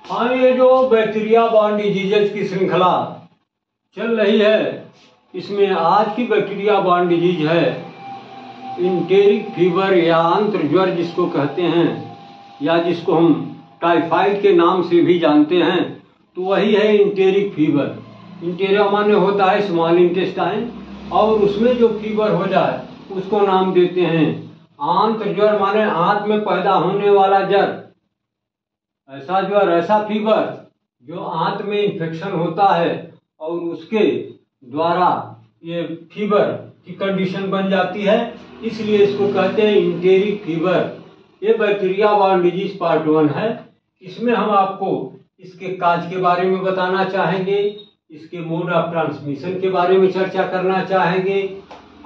हाँ, ये जो बैक्टीरिया बॉर्न डिजीजेज की श्रृंखला चल रही है, इसमें आज की बैक्टीरिया बॉर्न डिजीज है इंटेरिक फीवर या आंत्र ज्वर जिसको कहते हैं, या जिसको हम टाइफाइड के नाम से भी जानते हैं, तो वही है इंटेरिक फीवर। इंटेरिया माने होता है स्मॉल इंटेस्टाइन, और उसमें जो फीवर हो जाए उसको नाम देते हैं आंत्र ज्वर, माने आंत में पैदा होने वाला जर। ऐसा ज्वर, ऐसा फीवर जो आंत में इन्फेक्शन होता है और उसके द्वारा ये फीवर की कंडीशन बन जाती है, इसलिए इसको कहते हैं इंटेरिक फीवर। ये बैक्टीरिया बॉर्न डिजीज पार्ट 1 है। इसमें हम आपको इसके काज के बारे में बताना चाहेंगे, इसके मोड ऑफ ट्रांसमिशन के बारे में चर्चा करना चाहेंगे,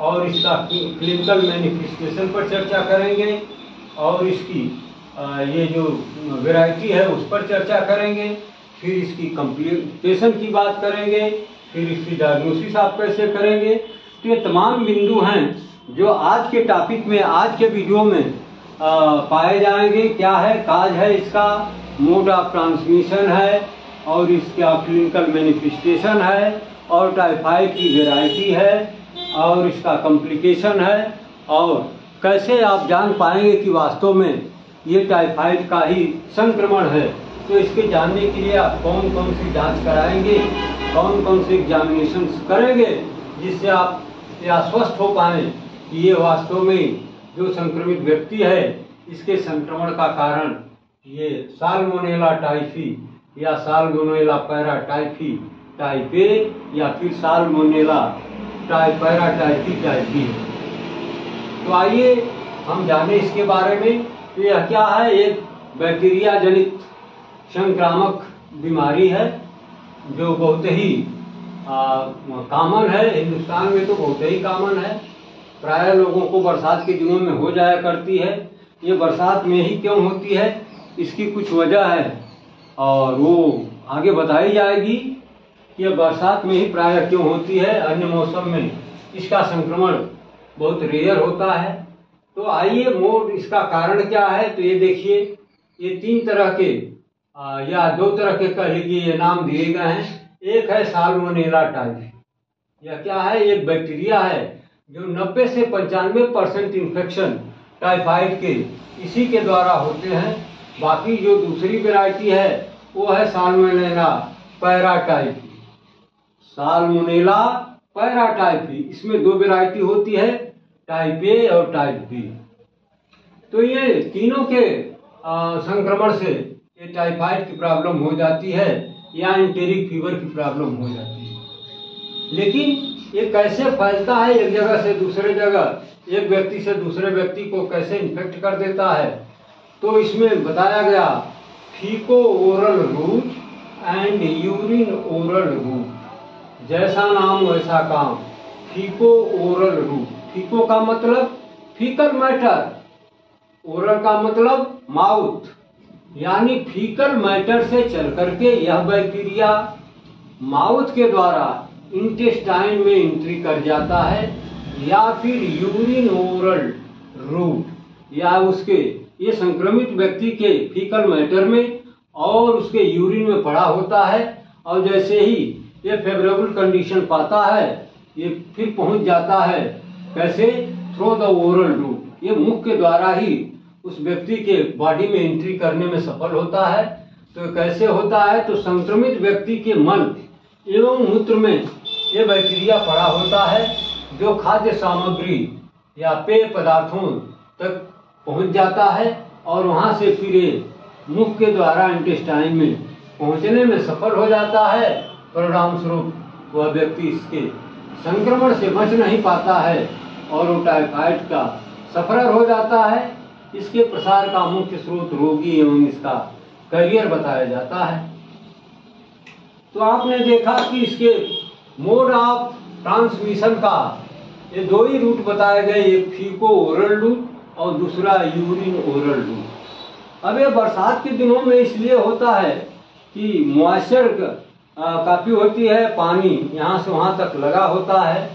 और इसका क्लिनिकल मैनिफेस्टेशन पर चर्चा करेंगे, और इसकी ये जो वैरायटी है उस पर चर्चा करेंगे, फिर इसकी कॉम्प्लिकेशन की बात करेंगे, फिर इसकी डायग्नोसिस आप कैसे करेंगे। तो ये तमाम बिंदु हैं जो आज के टॉपिक में, आज के वीडियो में पाए जाएंगे। क्या है काज है इसका, मोड ऑफ ट्रांसमिशन है, और इसका क्लिनिकल मैनिफेस्टेशन है, और टाइफाइड की वैरायटी है, और इसका कॉम्प्लिकेशन है, और कैसे आप जान पाएंगे कि वास्तव में ये टाइफाइड का ही संक्रमण है। तो इसके जानने के लिए आप कौन कौन सी जांच कराएंगे, कौन कौन से एग्जामिनेशन करेंगे, जिससे आप ये आश्वस्त हो पाएँ कि ये वास्तव में जो संक्रमित व्यक्ति है, इसके संक्रमण का कारण ये साल्मोनेला टाइफी या साल्मोनेला पैराटाइफी टाइप ए, या फिर साल्मोनेला पैराटाइफी टाइप बी है। तो आइए हम जाने इसके बारे में। तो यह क्या है, एक बैक्टीरिया जनित संक्रामक बीमारी है जो बहुत ही कॉमन है। हिंदुस्तान में तो बहुत ही कॉमन है, प्राय लोगों को बरसात के दिनों में हो जाया करती है। ये बरसात में ही क्यों होती है, इसकी कुछ वजह है, और वो आगे बताई जाएगी कि यह बरसात में ही प्राय क्यों होती है, अन्य मौसम में इसका संक्रमण बहुत रेयर होता है। तो आइए, मोड इसका कारण क्या है। तो ये देखिए, ये 3 तरह के या 2 तरह के कह लीजिए ये नाम दिए गए हैं। एक है साल्मोनेला टाइफी। यह क्या है, एक बैक्टीरिया है जो 90 से 95% इन्फेक्शन टाइफाइड के इसी के द्वारा होते हैं। बाकी जो दूसरी वैरायटी है वो है साल्मोनेला पैराटाइफी। साल्मोनेला पैराटाइफी, इसमें 2 वैरायटी होती है, टाइप ए और टाइप बी। तो ये तीनों के संक्रमण से ये टाइफाइड की प्रॉब्लम हो जाती है, या इंटेरिक फीवर की प्रॉब्लम हो जाती है। लेकिन ये कैसे फैलता है एक जगह से दूसरे जगह, एक व्यक्ति से दूसरे व्यक्ति को कैसे इन्फेक्ट कर देता है, तो इसमें बताया गया फीको oral route and urine oral route. जैसा नाम वैसा काम, फीको ओरल रूट। फीको का मतलब फीकल मैटर, ओरल का मतलब माउथ, यानी फीकल मैटर से चल करके यह बैक्टीरिया माउथ के द्वारा इंटेस्टाइन में एंट्री कर जाता है, या फिर यूरिन ओरल रूट, या उसके ये संक्रमित व्यक्ति के फीकल मैटर में और उसके यूरिन में पड़ा होता है। और जैसे ही ये फेवरेबल कंडीशन पाता है, ये फिर पहुंच जाता है कैसे, थ्रू द ओरल रूट। ये मुख के द्वारा ही उस व्यक्ति के बॉडी में एंट्री करने में सफल होता है। तो कैसे होता है, तो संक्रमित व्यक्ति के मल एवं मूत्र में ये बैक्टीरिया पड़ा होता है, जो खाद्य सामग्री या पेय पदार्थों तक पहुंच जाता है, और वहां से फिर ये मुख के द्वारा इंटेस्टाइन में पहुंचने में सफल हो जाता है। परिणाम स्वरूप वह व्यक्ति इसके संक्रमण से बच नहीं पाता है और वो टाइफाइड का सफरर हो जाता है। इसके प्रसार का मुख्य स्रोत रोगी एवं इसका कैरियर बताया जाता है। तो आपने देखा कि इसके मोड ऑफ ट्रांसमिशन का ये 2 ही रूट बताए गए, एक फीको ओरल रूट और दूसरा यूरिन ओरल रूट। अब ये बरसात के दिनों में इसलिए होता है कि मॉइस्चर काफी होती है, पानी यहाँ से वहां तक लगा होता है,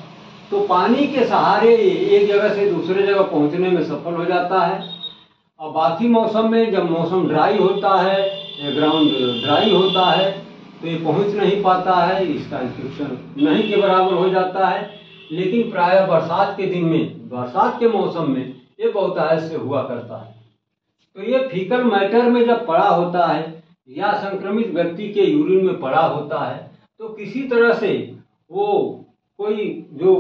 तो पानी के सहारे एक जगह से दूसरे जगह पहुंचने में सफल हो जाता है। और बाकी मौसम में जब मौसम ड्राई होता है या ग्राउंड ड्राई होता है तो ये पहुंच नहीं पाता है, इसका इन्फेक्शन नहीं के बराबर हो जाता है। लेकिन प्रायः बरसात के दिन में, बरसात के मौसम में ये बहुतायत से हुआ करता है। तो ये फीकल मैटर में जब पड़ा होता है या संक्रमित व्यक्ति के यूरिन में पड़ा होता है तो किसी तरह से वो कोई जो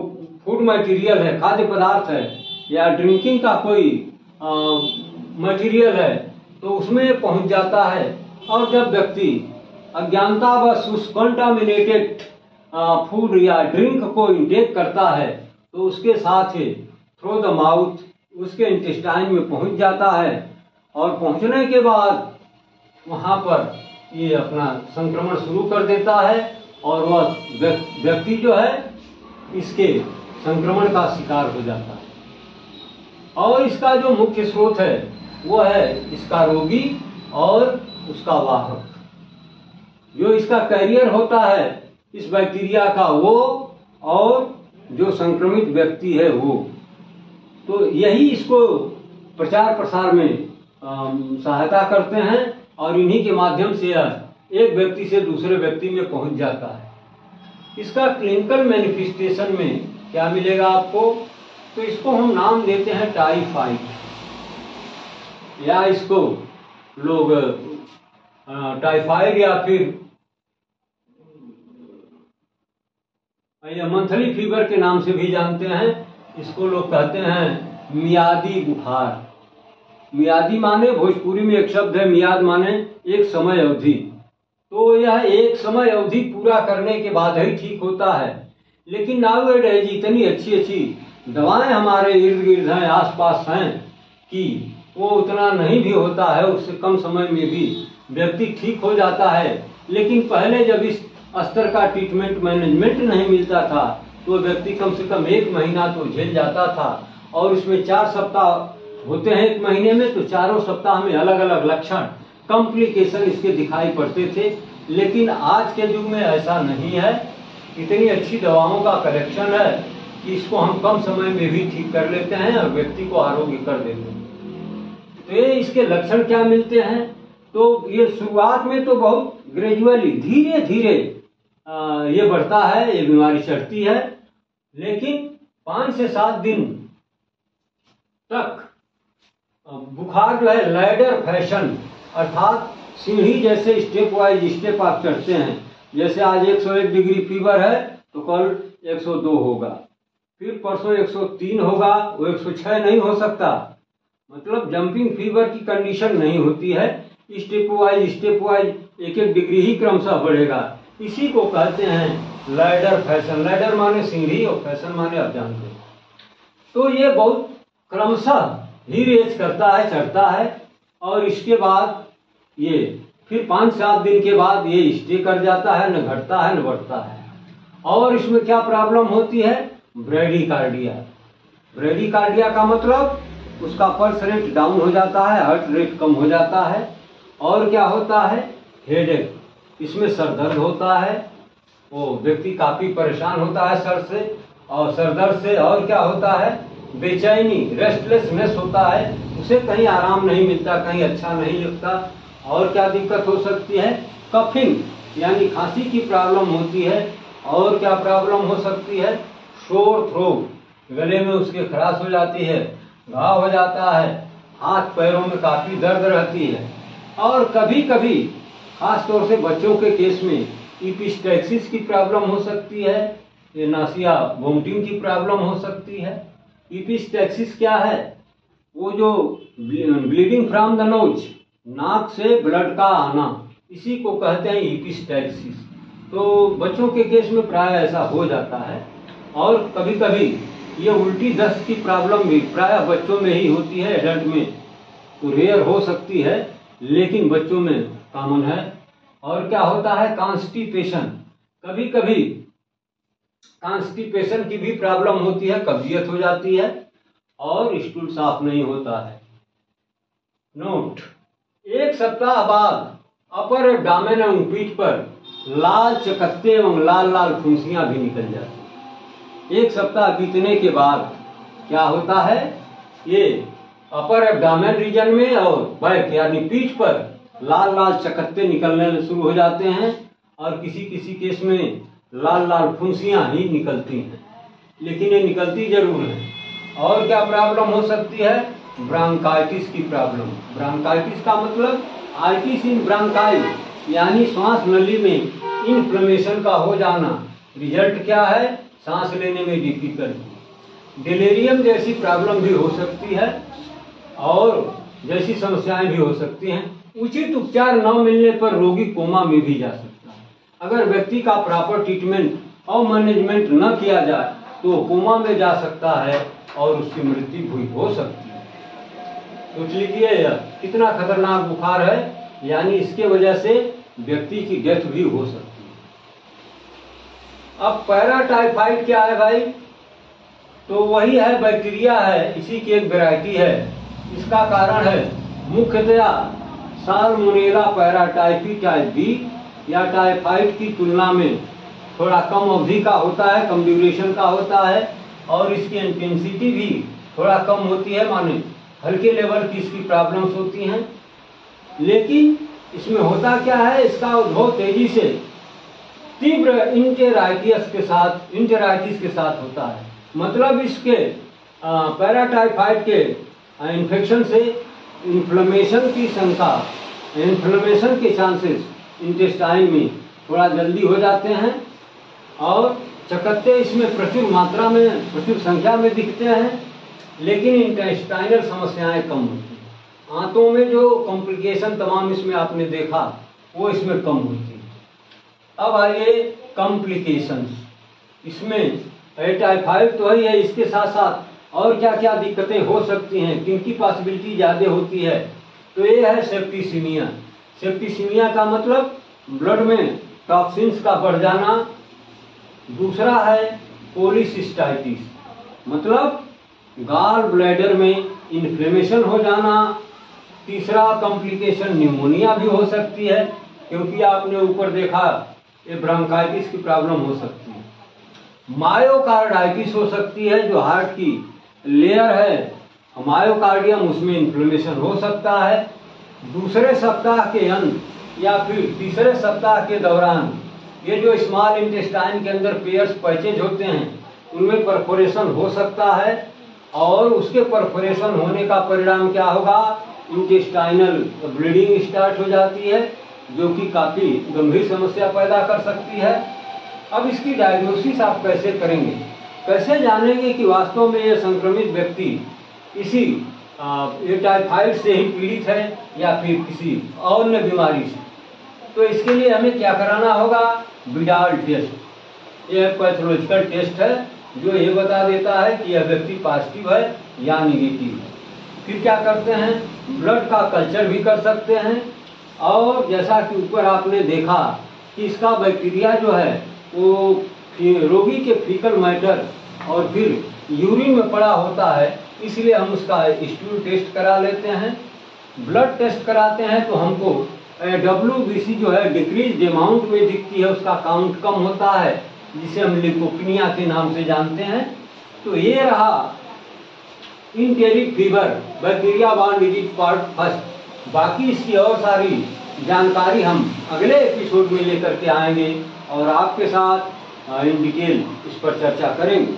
फूड मटेरियल है, खाद्य पदार्थ है या ड्रिंकिंग का कोई मटेरियल है तो उसमें पहुंच जाता है। और जब व्यक्ति अज्ञानतावश उस कंटामिनेटेड फूड या ड्रिंक को इंटेक करता है तो उसके साथ ही थ्रू द माउथ उसके इंटेस्टाइन में पहुंच जाता है और पहुंचने के बाद वहां पर ये अपना संक्रमण शुरू कर देता है और वह व्यक्ति जो है इसके संक्रमण का शिकार हो जाता है। और इसका जो मुख्य स्रोत है वो है इसका रोगी और उसका वाहक। जो इसका कैरियर होता है इस बैक्टीरिया का वो और जो संक्रमित व्यक्ति है वो, तो यही इसको प्रचार प्रसार में सहायता करते हैं और इन्हीं के माध्यम से एक व्यक्ति से दूसरे व्यक्ति में पहुंच जाता है। इसका क्लिनिकल मैनिफेस्टेशन में क्या मिलेगा आपको, तो इसको हम नाम देते हैं टाइफाइड, या इसको लोग टाइफाइड या फिर मंथली फीवर के नाम से भी जानते हैं। इसको लोग कहते हैं मियादी बुखार। मियादी माने भोजपुरी में एक शब्द है मियाद माने एक समय अवधि। तो यह एक समय अवधि पूरा करने के बाद ही ठीक होता है। लेकिन नाउएडेज इतनी अच्छी अच्छी दवाएं हमारे इर्द गिर्द हैं, आसपास हैं कि वो उतना नहीं भी होता है, उससे कम समय में भी व्यक्ति ठीक हो जाता है। लेकिन पहले जब इस स्तर का ट्रीटमेंट मैनेजमेंट नहीं मिलता था तो व्यक्ति कम से कम 1 महीना तो झेल जाता था। और इसमें 4 सप्ताह होते हैं 1 महीने में, तो चारों सप्ताह में अलग अलग लक्षण कॉम्प्लिकेशन इसके दिखाई पड़ते थे। लेकिन आज के युग में ऐसा नहीं है, इतनी अच्छी दवाओं का कलेक्शन है कि इसको हम कम समय में भी ठीक कर लेते हैं और व्यक्ति को आरोग्य कर देते हैं। तो ये इसके लक्षण क्या मिलते हैं, तो ये शुरुआत में तो बहुत ग्रेजुअली धीरे धीरे ये बढ़ता है, ये बीमारी चढ़ती है। लेकिन 5 से 7 दिन तक बुखार जो है लैडर फैशन, अर्थात सीढ़ी जैसे स्टेप वाइज स्टेप आप चढ़ते हैं। जैसे आज 101 डिग्री फीवर है तो कल 102 होगा, फिर परसों 103 होगा, वो 106 नहीं हो सकता। मतलब जंपिंग फीवर की कंडीशन नहीं होती है, स्टेप वाइज 1-1 डिग्री ही क्रमशः बढ़ेगा। इसी को कहते हैं लैडर फैशन। लैडर माने सीढ़ी और फैशन माने आप जानते हैं। तो ये बहुत क्रमशः ही रेज करता है, चढ़ता है और इसके बाद ये फिर 5-7 दिन के बाद ये स्टे कर जाता है, न घटता है न बढ़ता है। और इसमें क्या प्रॉब्लम होती है, ब्रेडिकार्डिया। ब्रेडिकार्डिया का मतलब उसका पल्स रेट डाउन हो जाता है, हार्ट रेट कम हो जाता है। और क्या होता है, हेडेक, इसमें सर दर्द होता है, वो व्यक्ति काफी परेशान होता है सर से और सर दर्द से। और क्या होता है, बेचैनी, रेस्टलेसनेस होता है, उसे कहीं आराम नहीं मिलता, कहीं अच्छा नहीं लगता। और क्या दिक्कत हो सकती है, कफिंग यानी खांसी की प्रॉब्लम होती है। और क्या प्रॉब्लम हो सकती है, शोर थ्रोट, गले में उसके खराश हो जाती है, घाव हो जाता है, हाथ पैरों में काफी दर्द रहती है। और कभी कभी खास तौर से बच्चों के केस में इपिस्टैक्सिस की प्रॉब्लम हो सकती है, ये नासिया वोमिटिंग की प्रॉब्लम हो सकती है। इपिस्टैक्सिस क्या है, वो जो ब्लीडिंग फ्रॉम द नोज, नाक से ब्लड का आना, इसी को कहते हैं इपिस्टैक्सिस। तो बच्चों के केस में प्राय ऐसा हो जाता है। और कभी कभी ये उल्टी दस्त की प्रॉब्लम भी प्राय बच्चों में ही होती है, एडल्ट में तो रेयर हो सकती है, लेकिन बच्चों में कॉमन है। और क्या होता है, कॉन्स्टिपेशन, कभी कभी कॉन्स्टिपेशन की भी प्रॉब्लम होती है, कब्जियत हो जाती है और स्टूल साफ नहीं होता है। नोट, 1 सप्ताह बाद अपर एब्डोमेन एवं पीठ पर लाल चकत्ते एवं लाल लाल फुंसियां भी निकल जाती हैं। 1 सप्ताह बीतने के बाद क्या होता है, ये अपर एब्डामेन रीजन में और बैक यानी पीठ पर लाल लाल चकत्ते निकलने शुरू हो जाते हैं और किसी किसी केस में लाल लाल फुंसियां ही निकलती हैं, लेकिन ये निकलती जरूर है। और क्या प्रॉब्लम हो सकती है? ब्रांकाइटिस की प्रॉब्लम। ब्रांकाइटिस का मतलब आइटिस इन ब्रांकाई यानी श्वास नली में इन्फ्लेमेशन का हो जाना। रिजल्ट क्या है? सांस लेने में डिफिकल्टी। डिलीरियम जैसी प्रॉब्लम भी हो सकती है और जैसी समस्याएं भी हो सकती हैं। उचित उपचार न मिलने पर रोगी कोमा में भी जा सकता है। अगर व्यक्ति का प्रॉपर ट्रीटमेंट और मैनेजमेंट न किया जाए तो कोमा में जा सकता है और उसकी मृत्यु भी हो सकती है। सोच लीजिए कितना खतरनाक बुखार है, यानी इसके वजह से व्यक्ति की डेथ भी हो सकती है। अब पैराटाइफाइड क्या है भाई? तो वही है, बैक्टीरिया है, इसी की एक वैरायटी है। इसका कारण है मुख्यतया साल्मोनेला पैराटाइफी टाइप बी या टाइफाइड की तुलना में थोड़ा कम अवधि का होता है, कम ड्यूरेशन का होता है और इसकी इंटेंसिटी भी थोड़ा कम होती है, माने हल्के लेवल की इसकी प्रॉब्लम्स होती हैं। लेकिन इसमें होता क्या है? इसका उद्भव तेजी से तीव्र इंटेराइटिस के साथ होता है। मतलब इसके पैराटाइफाइड के इन्फेक्शन से इन्फ्लेमेशन की शंका, इन्फ्लेमेशन के चांसेस इंटेस्टाइन में थोड़ा जल्दी हो जाते हैं और चकत्ते इसमें प्रचुर मात्रा में, प्रचुर संख्या में दिखते हैं, लेकिन इंटेस्टाइनल समस्याएं कम होती हैं। आंतों में जो कॉम्प्लिकेशन तमाम इसमें आपने देखा वो इसमें कम होती है। अब आइए कॉम्प्लिकेशंस। इसमें टाइफाइड तो ही है, इसके साथ साथ और क्या क्या दिक्कतें हो सकती हैं, किनकी पॉसिबिलिटी ज़्यादा होती है? तो ये है सेप्टिसीमिया। सेप्टिसीमिया का मतलब ब्लड में टॉक्सिन्स का बढ़ जाना। दूसरा है पॉलीसिस्टाइटिस, मतलब गॉल ब्लैडर में इन्फ्लेमेशन हो जाना। तीसरा कॉम्प्लिकेशन न्यूमोनिया भी हो सकती है, क्योंकि आपने ऊपर देखा ये ब्रोंकाइटिस की प्रॉब्लम हो सकती है। मायोकार्डाइटिस हो सकती है, जो हार्ट की लेयर है मायोकार्डियम, उसमें इन्फ्लेमेशन हो सकता है। दूसरे सप्ताह के अंत या फिर तीसरे सप्ताह के दौरान ये जो स्मॉल इंटेस्टाइन के अंदर पेयर्स पैचेज होते हैं उनमें परफोरेशन हो सकता है और उसके परफोरेशन होने का परिणाम क्या होगा? इंटेस्टाइनल ब्लीडिंग स्टार्ट हो जाती है, जो कि काफ़ी गंभीर समस्या पैदा कर सकती है। अब इसकी डायग्नोसिस आप कैसे करेंगे? कैसे जानेंगे कि वास्तव में ये संक्रमित व्यक्ति इसी टाइफाइड से ही पीड़ित है या फिर किसी अन्य बीमारी से? तो इसके लिए हमें क्या कराना होगा? Widal test. यह पैथोलॉजिकल टेस्ट है जो ये बता देता है कि यह व्यक्ति पॉजिटिव है या निगेटिव है। फिर क्या करते हैं? ब्लड का कल्चर भी कर सकते हैं और जैसा कि ऊपर आपने देखा कि इसका बैक्टीरिया जो है वो रोगी के फीकल मैटर और फिर यूरिन में पड़ा होता है, इसलिए हम उसका स्टूल टेस्ट करा लेते हैं। ब्लड टेस्ट कराते हैं तो हमको WBC जो है डिक्रीज अमाउंट में दिखती है, उसका काउंट कम होता है, जिसे हम लिकोपिनिया के नाम से जानते हैं। तो ये रहा enteric fever bacteria borne disease part first. बाकी इसकी और सारी जानकारी हम अगले एपिसोड में लेकर के आएंगे और आपके साथ इन डिटेल इस पर चर्चा करेंगे।